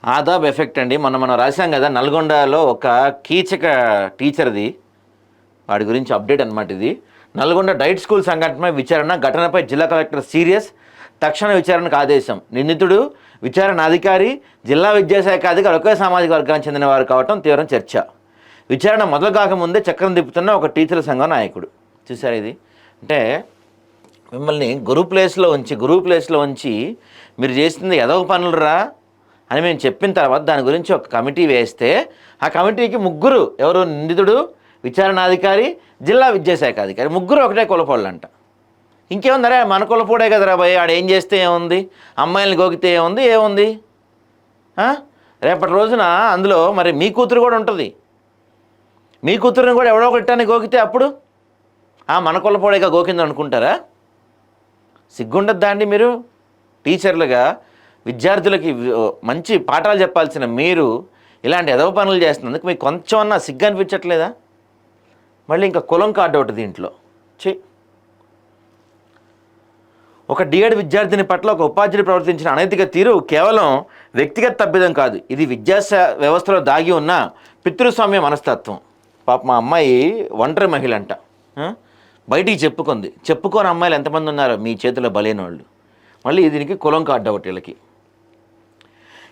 Aadab effect అండి. మనం రాసాం కదా, నల్గొండలో ఒక కీచక టీచర్ది, వాడి గురించి అప్డేట్ అనమాట ఇది. నల్గొండ డైట్ స్కూల్ సంఘటనపై విచారణ, ఘటనపై జిల్లా కలెక్టర్ సీరియస్, తక్షణ విచారణకు ఆదేశం. నిందితుడు, విచారణ అధికారి, జిల్లా విద్యాశాఖ అధికారి ఒకే సామాజిక వర్గానికి చెందిన వారు కావటం తీవ్రం చర్చ. విచారణ మొదలు కాకముందే చక్రం తిప్పుతున్న ఒక టీచర్ల సంఘం నాయకుడు. చూసారు ఇది? అంటే మిమ్మల్ని గురు ప్లేస్లో ఉంచి మీరు చేసింది ఎదవ పనులురా అని మేము చెప్పిన తర్వాత దాని గురించి ఒక కమిటీ వేస్తే ఆ కమిటీకి ముగ్గురు, ఎవరు, నిందితుడు, విచారణాధికారి, జిల్లా విద్యాశాఖ అధికారి, ముగ్గురు ఒకటే కులపోళ్ళంట. ఇంకేముందరే, మన కులపోడే కదరా భయ్, ఆడు ఏం చేస్తే ఏముంది, అమ్మాయిల్ని గోకితే ఏముంది. రేపటి రోజున అందులో మరి మీ కూతురు కూడా ఉంటుంది. మీ కూతురుని కూడా ఎవడో ఒకటాన్ని గోకితే అప్పుడు మన కులపోడేగా గోకింది అనుకుంటారా? సిగ్గుండద్దా అండి? మీరు టీచర్లుగా విద్యార్థులకి మంచి పాఠాలు చెప్పాల్సిన మీరు ఇలాంటి ఎదవ పనులు చేస్తున్నందుకు మీకు కొంచెం అన్నా సిగ్గు అనిపించట్లేదా? మళ్ళీ ఇంకా కులం కార్డు ఒకటి దీంట్లో. ఒక డిఎడ్ విద్యార్థిని పట్ల ఒక ఉపాధ్యాయుడు ప్రవర్తించిన అనైతిక తీరు కేవలం వ్యక్తిగత తప్పిదం కాదు, ఇది విద్యా వ్యవస్థలో దాగి ఉన్న పితృస్వామ్య మనస్తత్వం. పాప మా అమ్మాయి ఒంటరి మహిళ అంట, బయటికి చెప్పుకోని అమ్మాయిలు ఎంతమంది ఉన్నారో మీ చేతిలో బలైన వాళ్ళు. మళ్ళీ దీనికి కులం కార్డు ఒకటి వీళ్ళకి.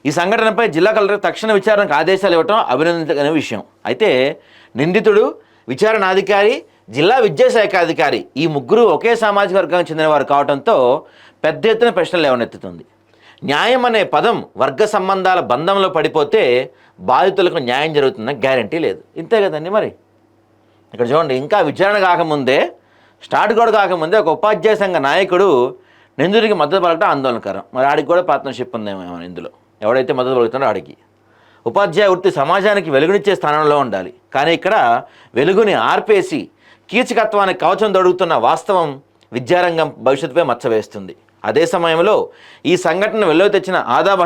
ఈ సంఘటనపై జిల్లా కలెక్టర్ తక్షణ విచారణకు ఆదేశాలు ఇవ్వటం అభినందనీయ విషయం. అయితే నిందితుడు, విచారణాధికారి, జిల్లా విద్యాశాఖ అధికారి ఈ ముగ్గురు ఒకే సామాజిక వర్గానికి చెందినవారు కావడంతో పెద్ద ఎత్తున ప్రశ్నలు లేవనెత్తుతుంది. న్యాయం అనే పదం వర్గ సంబంధాల బంధంలో పడిపోతే బాధితులకు న్యాయం జరుగుతుందని గ్యారంటీ లేదు. ఇంతే కదండి మరి. ఇక్కడ చూడండి, ఇంకా విచారణ కాకముందే, స్టార్ట్ కూడా కాకముందే ఒక ఉపాధ్యాయ సంఘ నాయకుడు నిందితుడికి మద్దతు పలకటం ఆందోళనకరం. మరి ఆడికి కూడా పార్ట్నర్షిప్ ఉందేమో ఇందులో. ఎవడైతే మద్దతు పలుకుతున్నాడో ఆడికి. ఉపాధ్యాయ వృత్తి సమాజానికి వెలుగునిచ్చే స్థానంలో ఉండాలి, కానీ ఇక్కడ వెలుగుని ఆర్పేసి కీచకత్వానికి కవచం తొడుగుతున్న వాస్తవం విద్యారంగం భవిష్యత్తుపై మచ్చ వేస్తుంది. అదే సమయంలో ఈ సంఘటన వెలుగు తెచ్చిన ఆదాబ